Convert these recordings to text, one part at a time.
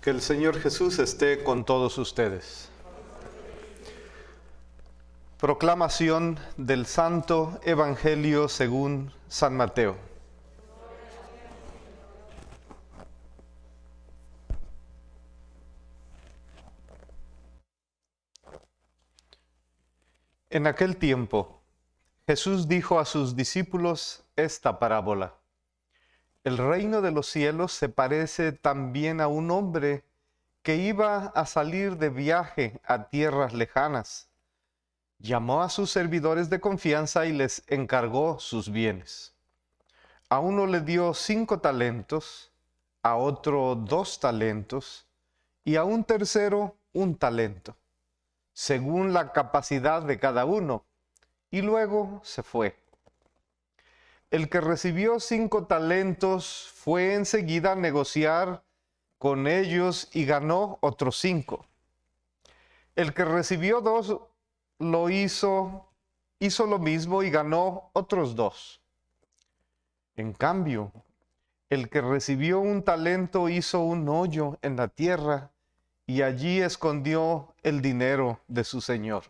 Que el Señor Jesús esté con todos ustedes. Proclamación del Santo Evangelio según San Mateo. En aquel tiempo, Jesús dijo a sus discípulos esta parábola. El reino de los cielos se parece también a un hombre que iba a salir de viaje a tierras lejanas. Llamó a sus servidores de confianza y les encargó sus bienes. A uno le dio 5 talentos, a otro 2 talentos y a un tercero 1 talento, según la capacidad de cada uno, y luego se fue. El que recibió 5 talentos fue enseguida a negociar con ellos y ganó otros 5. El que recibió 2 hizo lo mismo y ganó otros 2. En cambio, el que recibió 1 talento hizo un hoyo en la tierra y allí escondió el dinero de su señor.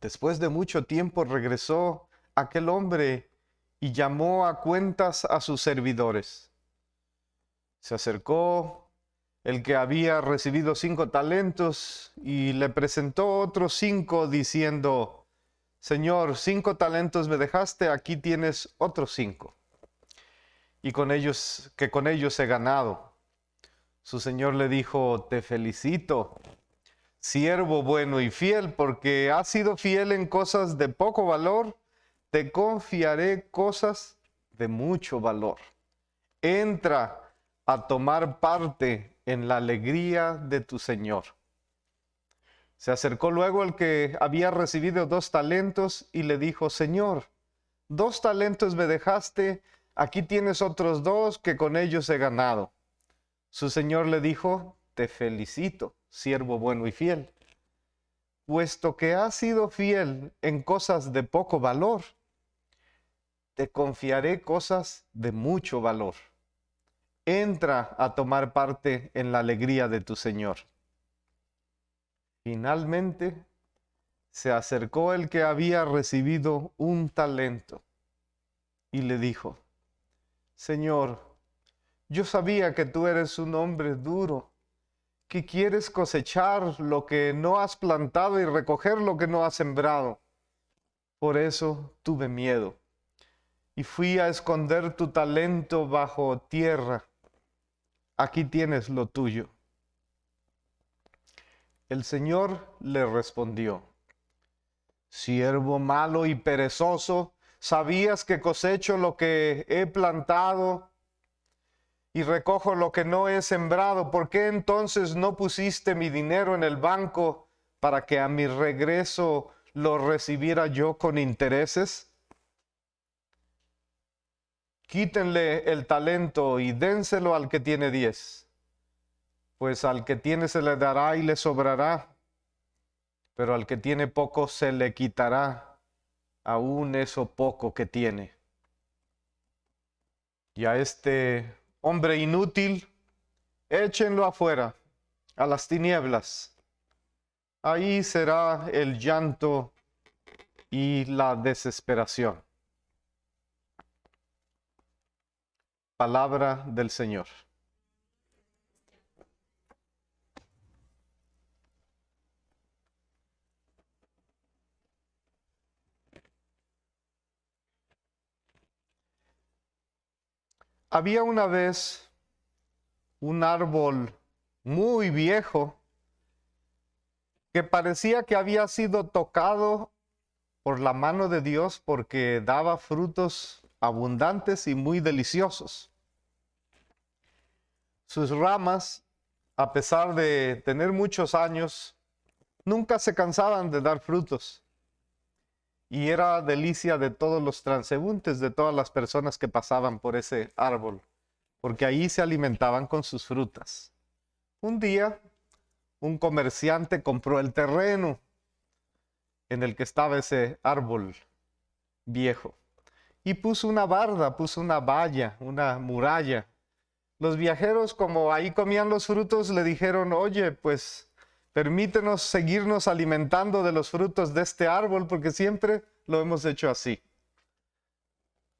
Después de mucho tiempo regresó aquel hombre y llamó a cuentas a sus servidores. Se acercó el que había recibido 5 talentos y le presentó otros 5 diciendo: Señor, 5 talentos me dejaste, aquí tienes otros 5. Y con ellos he ganado. Su señor le dijo: te felicito, siervo bueno y fiel, porque has sido fiel en cosas de poco valor, te confiaré cosas de mucho valor. Entra a tomar parte en la alegría de tu señor. Se acercó luego el que había recibido 2 talentos y le dijo: Señor, 2 talentos me dejaste, aquí tienes otros 2 que con ellos he ganado. Su señor le dijo: te felicito, siervo bueno y fiel, puesto que has sido fiel en cosas de poco valor, te confiaré cosas de mucho valor. Entra a tomar parte en la alegría de tu señor. Finalmente, se acercó el que había recibido 1 talento y le dijo: Señor, yo sabía que tú eres un hombre duro, que quieres cosechar lo que no has plantado y recoger lo que no has sembrado. Por eso tuve miedo y fui a esconder tu talento bajo tierra. Aquí tienes lo tuyo. El Señor le respondió: siervo malo y perezoso, ¿sabías que cosecho lo que he plantado y recojo lo que no he sembrado? ¿Por qué entonces no pusiste mi dinero en el banco para que a mi regreso lo recibiera yo con intereses? Quítenle el talento y dénselo al que tiene 10, pues al que tiene se le dará y le sobrará, pero al que tiene poco se le quitará aún eso poco que tiene. Y a este hombre inútil, échenlo afuera, a las tinieblas. Ahí será el llanto y la desesperación. Palabra del Señor. Había una vez un árbol muy viejo que parecía que había sido tocado por la mano de Dios porque daba frutos abundantes y muy deliciosos. Sus ramas, a pesar de tener muchos años, nunca se cansaban de dar frutos. Y era delicia de todos los transeúntes, de todas las personas que pasaban por ese árbol, porque ahí se alimentaban con sus frutas. Un día, un comerciante compró el terreno en el que estaba ese árbol viejo y puso una barda, puso una valla, una muralla Los viajeros, como ahí comían los frutos, le dijeron, oye, pues permítenos seguirnos alimentando de los frutos de este árbol, porque siempre lo hemos hecho así.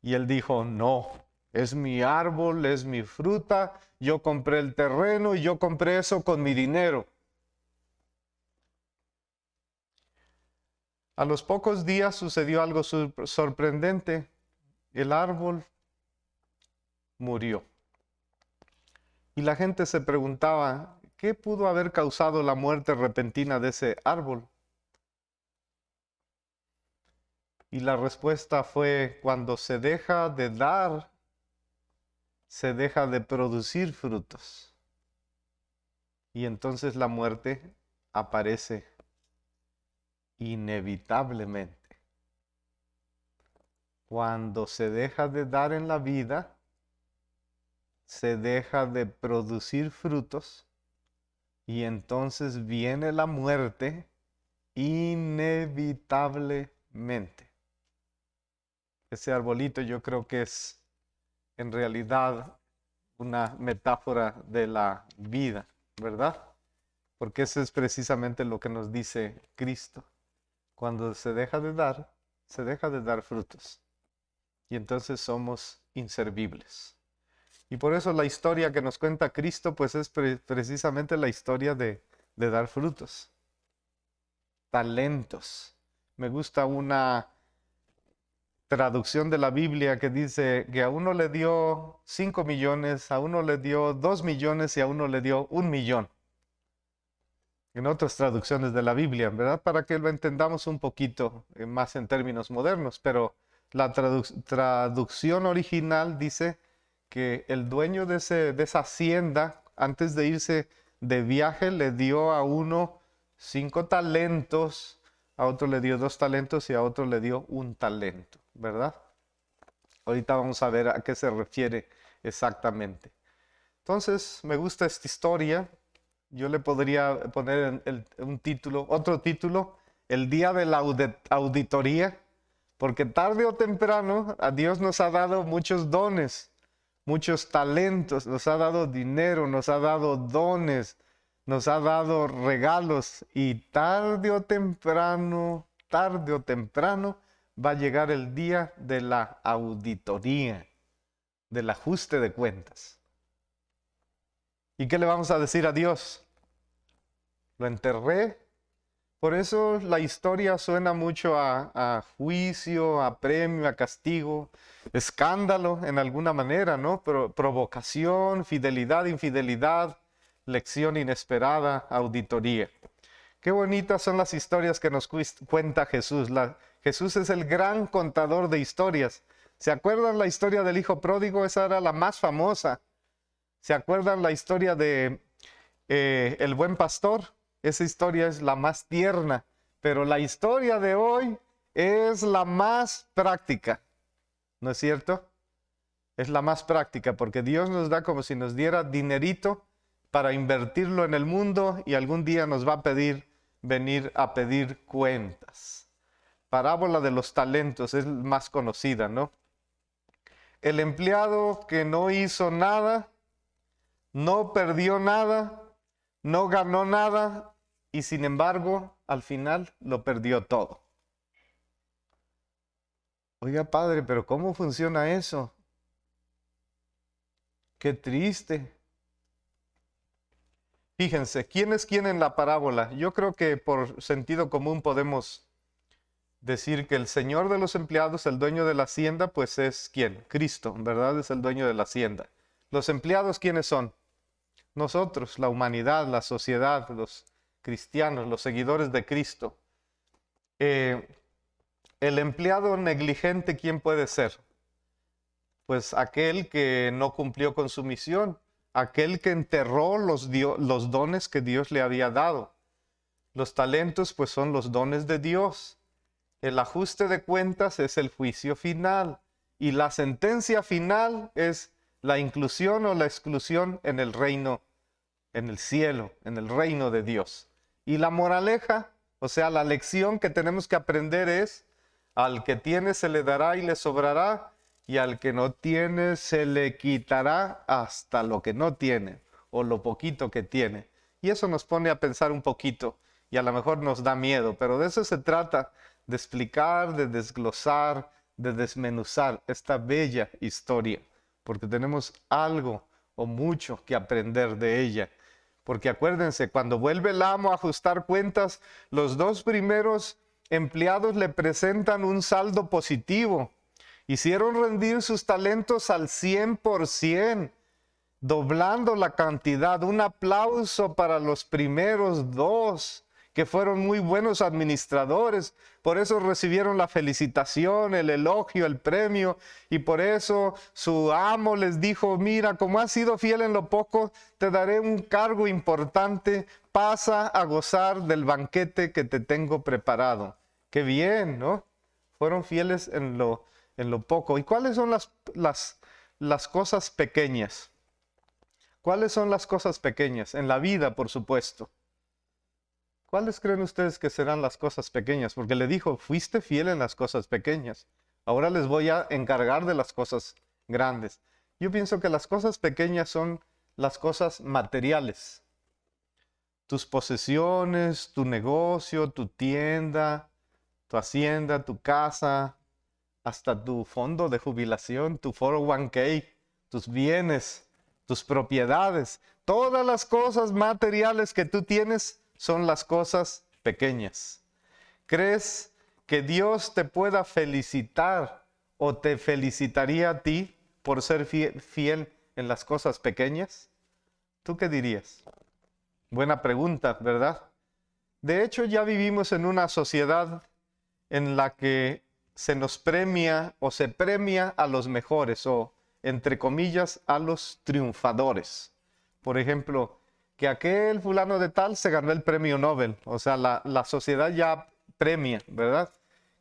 Y él dijo, no, es mi árbol, es mi fruta, yo compré el terreno y yo compré eso con mi dinero. A los pocos días sucedió algo sorprendente. El árbol murió. Y la gente se preguntaba, ¿qué pudo haber causado la muerte repentina de ese árbol? Y la respuesta fue, cuando se deja de dar, se deja de producir frutos. Y entonces la muerte aparece inevitablemente. Cuando se deja de dar en la vida, se deja de producir frutos y entonces viene la muerte inevitablemente. Ese arbolito yo creo que es en realidad una metáfora de la vida, ¿verdad? Porque eso es precisamente lo que nos dice Cristo. Cuando se deja de dar frutos. Y entonces somos inservibles. Y por eso la historia que nos cuenta Cristo, pues es precisamente la historia de dar frutos. Talentos. Me gusta una traducción de la Biblia que dice que a uno le dio 5 millones, a uno le dio 2 millones y a uno le dio 1 millón. En otras traducciones de la Biblia, ¿verdad? Para que lo entendamos un poquito más en términos modernos, pero la traducción original dice que el dueño de esa hacienda, antes de irse de viaje, le dio a uno 5 talentos, a otro le dio 2 talentos y a otro le dio 1 talento, ¿verdad? Ahorita vamos a ver a qué se refiere exactamente. Entonces, me gusta esta historia. Yo le podría poner otro título, el día de la auditoría, porque tarde o temprano a Dios nos ha dado muchos dones, muchos talentos, nos ha dado dinero, nos ha dado dones, nos ha dado regalos y tarde o temprano va a llegar el día de la auditoría, del ajuste de cuentas. ¿Y qué le vamos a decir a Dios? Lo enterré. Por eso la historia suena mucho a juicio, a premio, a castigo, escándalo en alguna manera, ¿no? Provocación, fidelidad, infidelidad, lección inesperada, auditoría. Qué bonitas son las historias que nos cuenta Jesús. Jesús es el gran contador de historias. ¿Se acuerdan la historia del hijo pródigo? Esa era la más famosa. ¿Se acuerdan la historia de el buen pastor? Esa historia es la más tierna, pero la historia de hoy es la más práctica, ¿no es cierto? Es la más práctica porque Dios nos da como si nos diera dinerito para invertirlo en el mundo y algún día nos va a venir a pedir cuentas. Parábola de los talentos es más conocida, ¿no? El empleado que no hizo nada, no perdió nada, no ganó nada y sin embargo al final lo perdió todo. Oiga, padre, pero ¿cómo funciona eso? Qué triste. Fíjense, ¿quién es quién en la parábola? Yo creo que por sentido común podemos decir que el señor de los empleados, el dueño de la hacienda, pues es ¿quién? Cristo, ¿verdad? Es el dueño de la hacienda. Los empleados, ¿quiénes son? Nosotros, la humanidad, la sociedad, los cristianos, los seguidores de Cristo. El empleado negligente, ¿quién puede ser? Pues aquel que no cumplió con su misión, aquel que enterró los dones que Dios le había dado. Los talentos, pues son los dones de Dios. El ajuste de cuentas es el juicio final. Y la sentencia final es la inclusión o la exclusión en el reino, en el cielo, en el reino de Dios. Y la moraleja, o sea, la lección que tenemos que aprender es, al que tiene se le dará y le sobrará, y al que no tiene se le quitará hasta lo que no tiene o lo poquito que tiene. Y eso nos pone a pensar un poquito y a lo mejor nos da miedo, pero de eso se trata, de explicar, de desglosar, de desmenuzar esta bella historia, porque tenemos algo o mucho que aprender de ella. Porque acuérdense, cuando vuelve el amo a ajustar cuentas, los dos primeros empleados le presentan un saldo positivo. Hicieron rendir sus talentos al 100%, doblando la cantidad. Un aplauso para los primeros dos, que fueron muy buenos administradores. Por eso recibieron la felicitación, el elogio, el premio. Y por eso su amo les dijo, mira, como has sido fiel en lo poco, te daré un cargo importante. Pasa a gozar del banquete que te tengo preparado. Qué bien, ¿no? Fueron fieles en lo poco. ¿Y cuáles son las cosas pequeñas? ¿Cuáles son las cosas pequeñas? En la vida, por supuesto. ¿Cuáles creen ustedes que serán las cosas pequeñas? Porque le dijo, fuiste fiel en las cosas pequeñas. Ahora les voy a encargar de las cosas grandes. Yo pienso que las cosas pequeñas son las cosas materiales. Tus posesiones, tu negocio, tu tienda, tu hacienda, tu casa, hasta tu fondo de jubilación, tu 401k, tus bienes, tus propiedades. Todas las cosas materiales que tú tienes son las cosas pequeñas. ¿Crees que Dios te pueda felicitar o te felicitaría a ti por ser fiel en las cosas pequeñas? ¿Tú qué dirías? Buena pregunta, ¿verdad? De hecho, ya vivimos en una sociedad en la que se nos premia o se premia a los mejores o, entre comillas, a los triunfadores. Por ejemplo, que aquel fulano de tal se ganó el premio Nobel. O sea, la sociedad ya premia, ¿verdad?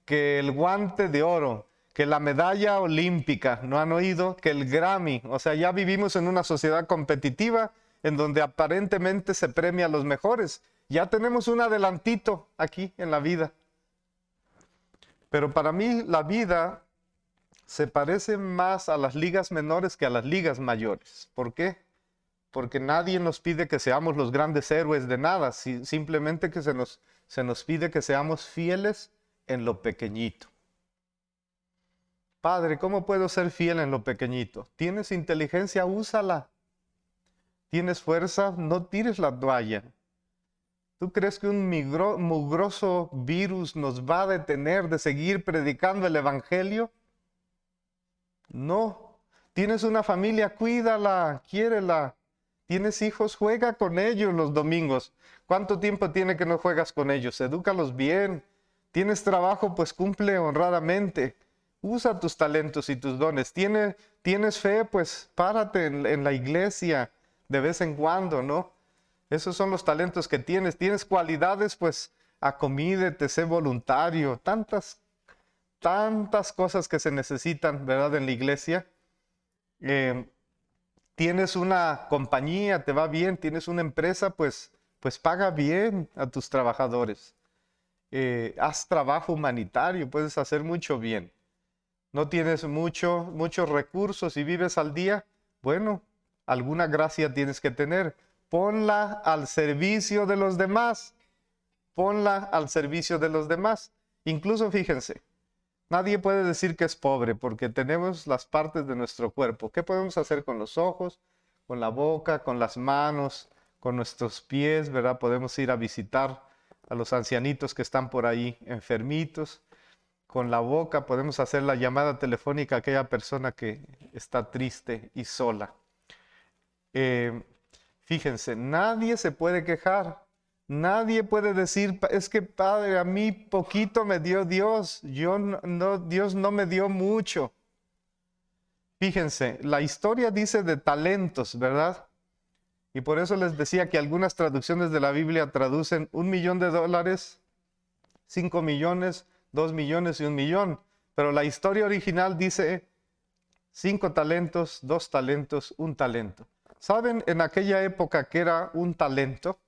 Que el guante de oro, que la medalla olímpica, ¿no han oído? Que el Grammy. O sea, ya vivimos en una sociedad competitiva en donde aparentemente se premia a los mejores. Ya tenemos un adelantito aquí en la vida. Pero para mí la vida se parece más a las ligas menores que a las ligas mayores. ¿Por qué? Porque nadie nos pide que seamos los grandes héroes de nada, simplemente que se nos pide que seamos fieles en lo pequeñito. Padre, ¿cómo puedo ser fiel en lo pequeñito? ¿Tienes inteligencia? Úsala. ¿Tienes fuerza? No tires la toalla. ¿Tú crees que un mugroso virus nos va a detener de seguir predicando el evangelio? No. ¿Tienes una familia? Cuídala, quiérela. ¿Tienes hijos? Juega con ellos los domingos. ¿Cuánto tiempo tiene que no juegas con ellos? Edúcalos bien. ¿Tienes trabajo? Pues cumple honradamente. Usa tus talentos y tus dones. ¿Tienes fe? Pues párate en la iglesia de vez en cuando, ¿no? Esos son los talentos que tienes. ¿Tienes cualidades? Pues acomídete, sé voluntario. Tantas cosas que se necesitan, ¿verdad? En la iglesia. Tienes una compañía, te va bien, tienes una empresa, pues paga bien a tus trabajadores. Haz trabajo humanitario, puedes hacer mucho bien. No tienes muchos recursos y vives al día, bueno, alguna gracia tienes que tener. Ponla al servicio de los demás. Ponla al servicio de los demás. Incluso fíjense, nadie puede decir que es pobre porque tenemos las partes de nuestro cuerpo. ¿Qué podemos hacer con los ojos, con la boca, con las manos, con nuestros pies, ¿verdad? Podemos ir a visitar a los ancianitos que están por ahí enfermitos. Con la boca podemos hacer la llamada telefónica a aquella persona que está triste y sola. Fíjense, nadie se puede quejar. Nadie puede decir, es que Padre, a mí poquito me dio Dios, Dios no me dio mucho. Fíjense, la historia dice de talentos, ¿verdad? Y por eso les decía que algunas traducciones de la Biblia traducen $1,000,000, 5 millones, 2 millones y 1 millón. Pero la historia original dice 5 talentos, 2 talentos, 1 talento. ¿Saben en aquella época qué era un talento?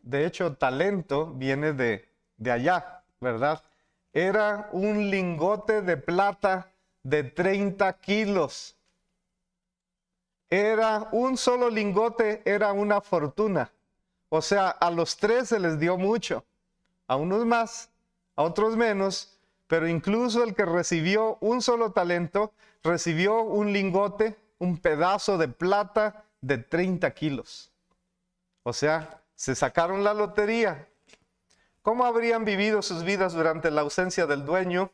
De hecho, talento viene de allá, ¿verdad? Era un lingote de plata de 30 kilos. Era un solo lingote, era una fortuna. O sea, a los 3 se les dio mucho, a unos más, a otros menos, pero incluso el que recibió un solo talento, recibió un lingote, un pedazo de plata de 30 kilos. O sea, se sacaron la lotería. ¿Cómo habrían vivido sus vidas durante la ausencia del dueño?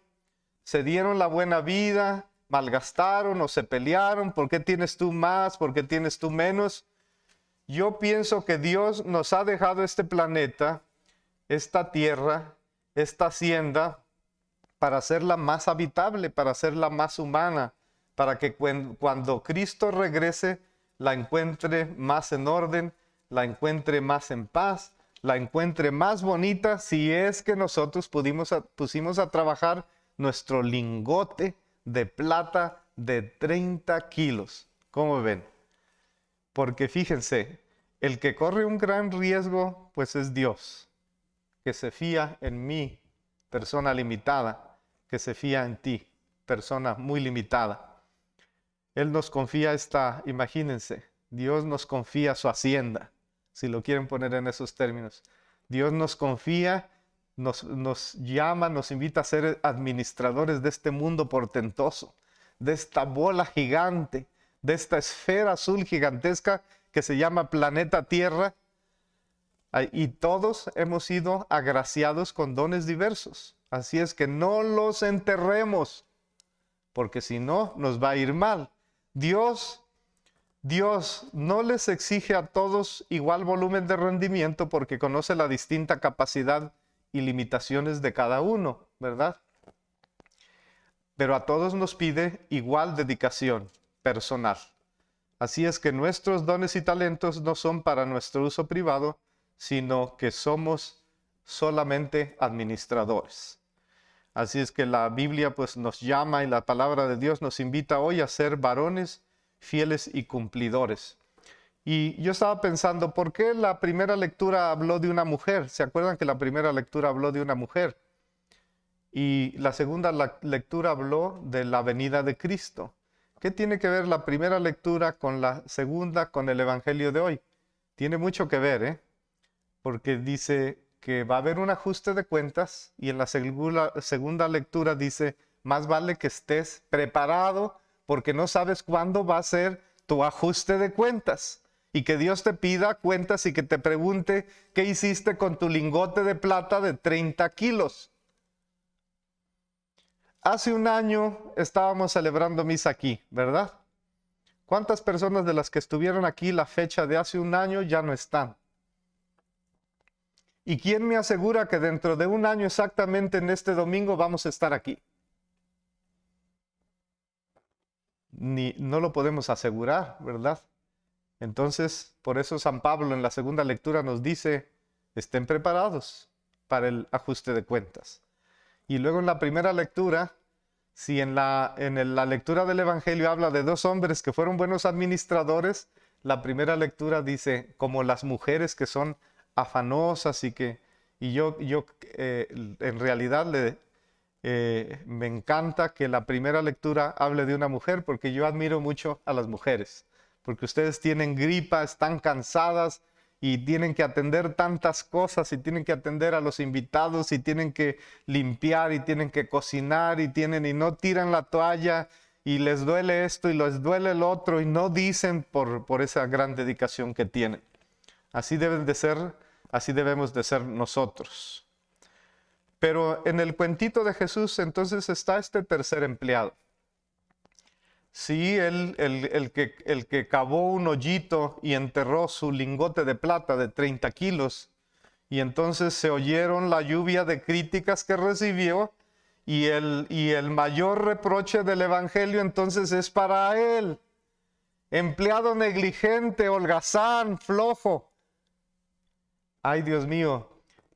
¿Se dieron la buena vida? ¿Malgastaron o se pelearon? ¿Por qué tienes tú más? ¿Por qué tienes tú menos? Yo pienso que Dios nos ha dejado este planeta, esta tierra, esta hacienda, para hacerla más habitable, para hacerla más humana, para que cuando Cristo regrese, la encuentre más en orden, la encuentre más en paz, la encuentre más bonita, si es que nosotros pusimos a trabajar nuestro lingote de plata de 30 kilos. ¿Cómo ven? Porque fíjense, el que corre un gran riesgo, pues es Dios, que se fía en mí, persona limitada, que se fía en ti, persona muy limitada. Él nos confía imagínense, Dios nos confía su hacienda, si lo quieren poner en esos términos. Dios nos confía, nos llama, nos invita a ser administradores de este mundo portentoso, de esta bola gigante, de esta esfera azul gigantesca que se llama planeta Tierra. Y todos hemos sido agraciados con dones diversos. Así es que no los enterremos, porque si no, nos va a ir mal. Dios no les exige a todos igual volumen de rendimiento porque conoce la distinta capacidad y limitaciones de cada uno, ¿verdad? Pero a todos nos pide igual dedicación personal. Así es que nuestros dones y talentos no son para nuestro uso privado, sino que somos solamente administradores. Así es que la Biblia pues nos llama y la palabra de Dios nos invita hoy a ser varones fieles y cumplidores. Y yo estaba pensando, ¿por qué la primera lectura habló de una mujer? ¿Se acuerdan que la primera lectura habló de una mujer? Y la segunda lectura habló de la venida de Cristo. ¿Qué tiene que ver la primera lectura con la segunda, con el Evangelio de hoy? Tiene mucho que ver, ¿eh? Porque dice que va a haber un ajuste de cuentas y en la segunda lectura dice, más vale que estés preparado porque no sabes cuándo va a ser tu ajuste de cuentas. Y que Dios te pida cuentas y que te pregunte qué hiciste con tu lingote de plata de 30 kilos. Hace un año estábamos celebrando misa aquí, ¿verdad? ¿Cuántas personas de las que estuvieron aquí la fecha de hace un año ya no están? ¿Y quién me asegura que dentro de un año exactamente en este domingo vamos a estar aquí? No lo podemos asegurar, ¿verdad? Entonces, por eso San Pablo en la segunda lectura nos dice, estén preparados para el ajuste de cuentas. Y luego en la primera lectura, si en la lectura del Evangelio habla de 2 hombres que fueron buenos administradores, la primera lectura dice, como las mujeres que son afanosas y yo en realidad me encanta que la primera lectura hable de una mujer porque yo admiro mucho a las mujeres, porque ustedes tienen gripa, están cansadas y tienen que atender tantas cosas y tienen que atender a los invitados y tienen que limpiar y tienen que cocinar y no tiran la toalla y les duele esto y les duele el otro y no dicen por esa gran dedicación que tienen. Así debemos de ser nosotros. Pero en el cuentito de Jesús entonces está este tercer empleado. Sí, el que cavó un hoyito y enterró su lingote de plata de 30 kilos. Y entonces se oyeron la lluvia de críticas que recibió y el mayor reproche del Evangelio entonces es para él. Empleado negligente, holgazán, flojo. Ay, Dios mío,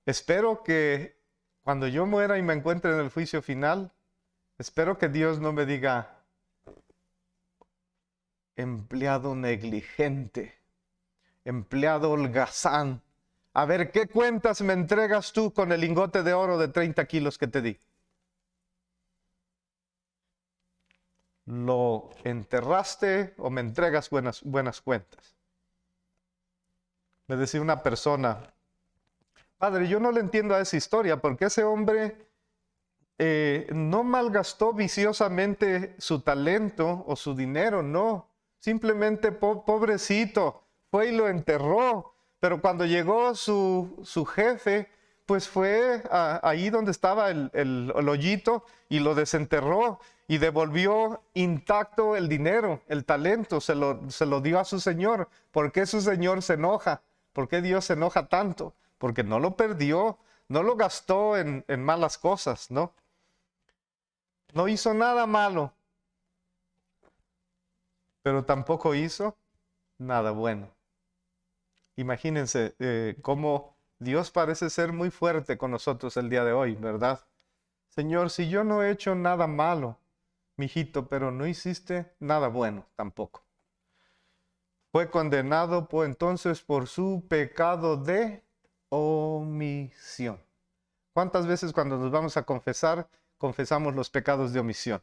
espero que cuando yo muera y me encuentre en el juicio final, espero que Dios no me diga, empleado negligente, empleado holgazán. A ver, ¿qué cuentas me entregas tú con el lingote de oro de 30 kilos que te di? ¿Lo enterraste o me entregas buenas cuentas? Me decía una persona: padre, yo no le entiendo a esa historia, porque ese hombre no malgastó viciosamente su talento o su dinero, no. Simplemente, pobrecito, fue y lo enterró. Pero cuando llegó su jefe, pues fue ahí donde estaba el hoyito y lo desenterró y devolvió intacto el dinero, el talento, se lo dio a su señor. ¿Por qué su señor se enoja? ¿Por qué Dios se enoja tanto? Porque no lo perdió, no lo gastó en malas cosas, ¿no? No hizo nada malo, pero tampoco hizo nada bueno. Imagínense cómo Dios parece ser muy fuerte con nosotros el día de hoy, ¿verdad? Señor, si yo no he hecho nada malo, mijito, pero no hiciste nada bueno tampoco. Fue condenado entonces por su pecado de omisión. ¿Cuántas veces cuando nos vamos a confesar, confesamos los pecados de omisión?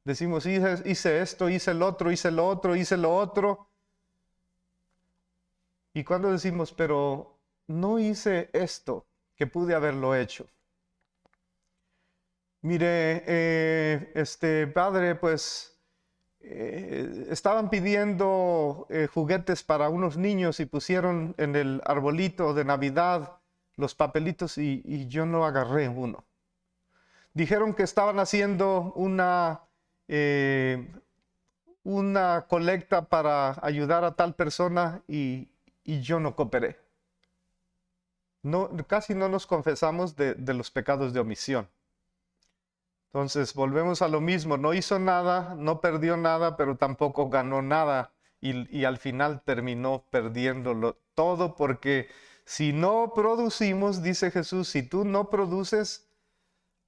Decimos, hice esto, hice el otro, hice lo otro, hice lo otro. Y cuando decimos, pero no hice esto, que pude haberlo hecho. Mire, padre, pues estaban pidiendo juguetes para unos niños y pusieron en el arbolito de Navidad los papelitos y yo no agarré uno. Dijeron que estaban haciendo una colecta para ayudar a tal persona y yo no cooperé. No, casi no nos confesamos de los pecados de omisión. Entonces volvemos a lo mismo, no hizo nada, no perdió nada, pero tampoco ganó nada y al final terminó perdiéndolo todo, porque si no producimos, dice Jesús, si tú no produces,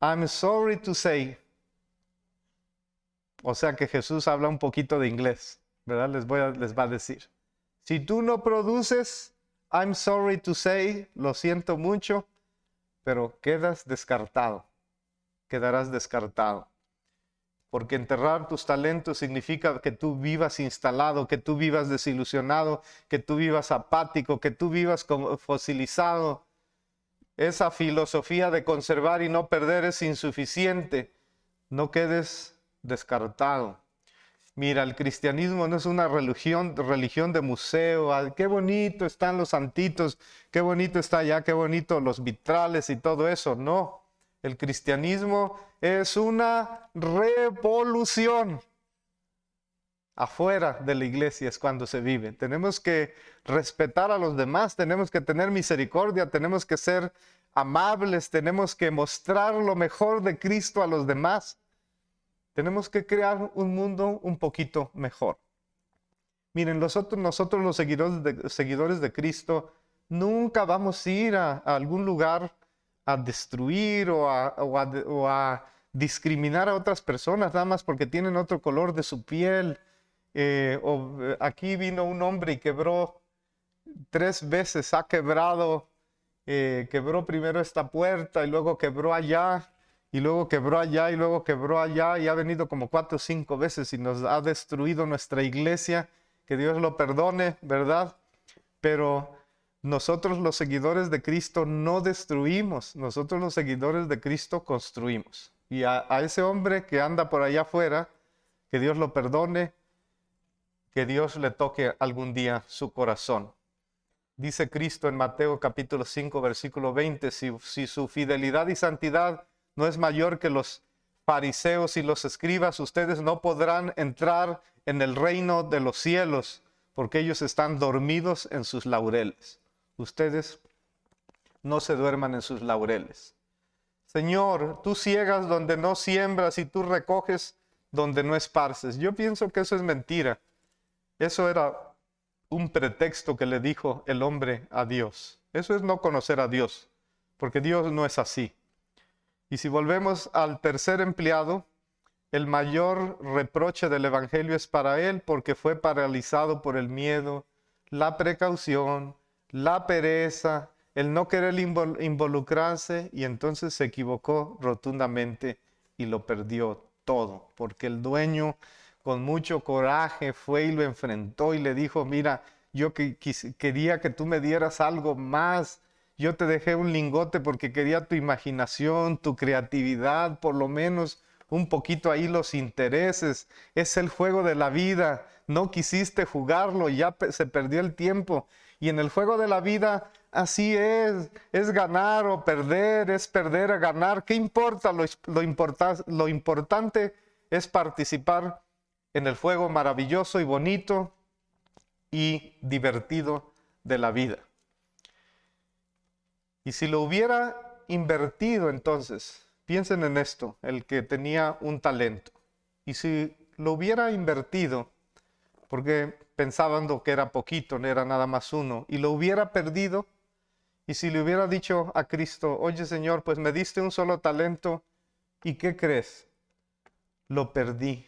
I'm sorry to say. O sea que Jesús habla un poquito de inglés, ¿verdad? Les va a decir. Si tú no produces, I'm sorry to say, lo siento mucho, pero quedas descartado. Quedarás descartado. Porque enterrar tus talentos significa que tú vivas instalado, que tú vivas desilusionado, que tú vivas apático, que tú vivas como fosilizado. Esa filosofía de conservar y no perder es insuficiente. No quedes descartado. Mira, el cristianismo no es una religión de museo. Ay, qué bonito están los santitos, qué bonito está allá, qué bonito los vitrales y todo eso. No, el cristianismo es una revolución. Afuera de la iglesia es cuando se vive. Tenemos que respetar a los demás, tenemos que tener misericordia, tenemos que ser amables, tenemos que mostrar lo mejor de Cristo a los demás. Tenemos que crear un mundo un poquito mejor. Miren, nosotros los seguidores de Cristo, nunca vamos a ir a algún lugar a destruir o a discriminar a otras personas, nada más porque tienen otro color de su piel. Aquí vino un hombre y quebró 3 veces, ha quebrado, quebró primero esta puerta y luego quebró allá. Y luego quebró allá y luego quebró allá y ha venido como 4 o 5 veces y nos ha destruido nuestra iglesia. Que Dios lo perdone, ¿verdad? Pero nosotros los seguidores de Cristo no destruimos. Nosotros los seguidores de Cristo construimos. Y a ese hombre que anda por allá afuera, que Dios lo perdone, que Dios le toque algún día su corazón. Dice Cristo en Mateo capítulo 5, versículo 20, si su fidelidad y santidad no es mayor que los fariseos y los escribas, ustedes no podrán entrar en el reino de los cielos, porque ellos están dormidos en sus laureles. Ustedes no se duerman en sus laureles. Señor, tú ciegas donde no siembras y tú recoges donde no esparces. Yo pienso que eso es mentira. Eso era un pretexto que le dijo el hombre a Dios. Eso es no conocer a Dios, porque Dios no es así. Y si volvemos al tercer empleado, el mayor reproche del evangelio es para él porque fue paralizado por el miedo, la precaución, la pereza, el no querer involucrarse, y entonces se equivocó rotundamente y lo perdió todo, porque el dueño con mucho coraje fue y lo enfrentó y le dijo, mira, yo quería que tú me dieras algo más. Yo te dejé un lingote porque quería tu imaginación, tu creatividad, por lo menos un poquito ahí los intereses. Es el juego de la vida. No quisiste jugarlo, ya se perdió el tiempo. Y en el juego de la vida así es ganar o perder, es perder a ganar. ¿Qué importa? Lo importante es participar en el juego maravilloso y bonito y divertido de la vida. Y si lo hubiera invertido entonces, piensen en esto, el que tenía un talento. Y si lo hubiera invertido, porque pensaban que era poquito, no era nada más uno, y lo hubiera perdido, y si le hubiera dicho a Cristo, oye Señor, pues me diste un solo talento, ¿y qué crees? Lo perdí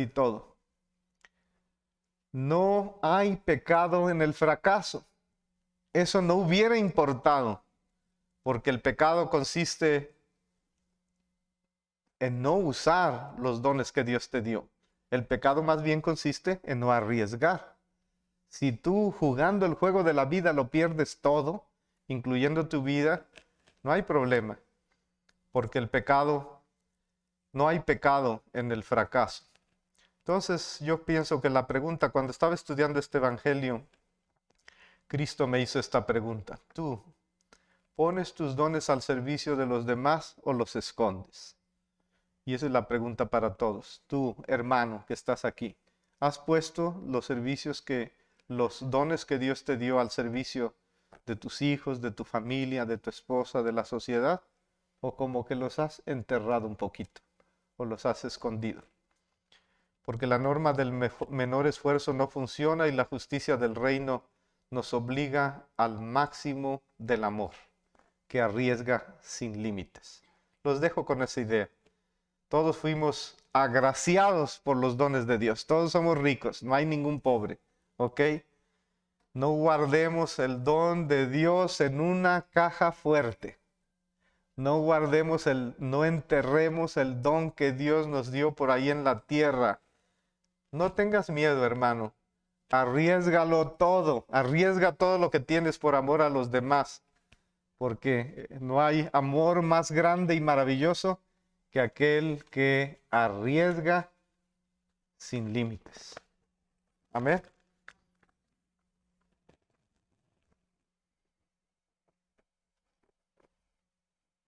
todo. No hay pecado en el fracaso. Eso no hubiera importado, porque el pecado consiste en no usar los dones que Dios te dio. El pecado más bien consiste en no arriesgar. Si tú jugando el juego de la vida lo pierdes todo, incluyendo tu vida, no hay problema, porque no hay pecado en el fracaso. Entonces yo pienso que la pregunta, cuando estaba estudiando este evangelio, Cristo me hizo esta pregunta. ¿Tú pones tus dones al servicio de los demás o los escondes? Y esa es la pregunta para todos. Tú, hermano, que estás aquí, ¿has puesto los dones que Dios te dio al servicio de tus hijos, de tu familia, de tu esposa, de la sociedad? ¿O como que los has enterrado un poquito o los has escondido? Porque la norma del menor esfuerzo no funciona y la justicia del reino nos obliga al máximo del amor, que arriesga sin límites. Los dejo con esa idea. Todos fuimos agraciados por los dones de Dios. Todos somos ricos, no hay ningún pobre, ¿ok? No guardemos el don de Dios en una caja fuerte. No enterremos el don que Dios nos dio por ahí en la tierra. No tengas miedo, hermano. Arriésgalo todo. Arriesga todo lo que tienes por amor a los demás. Porque no hay amor más grande y maravilloso que aquel que arriesga sin límites. Amén.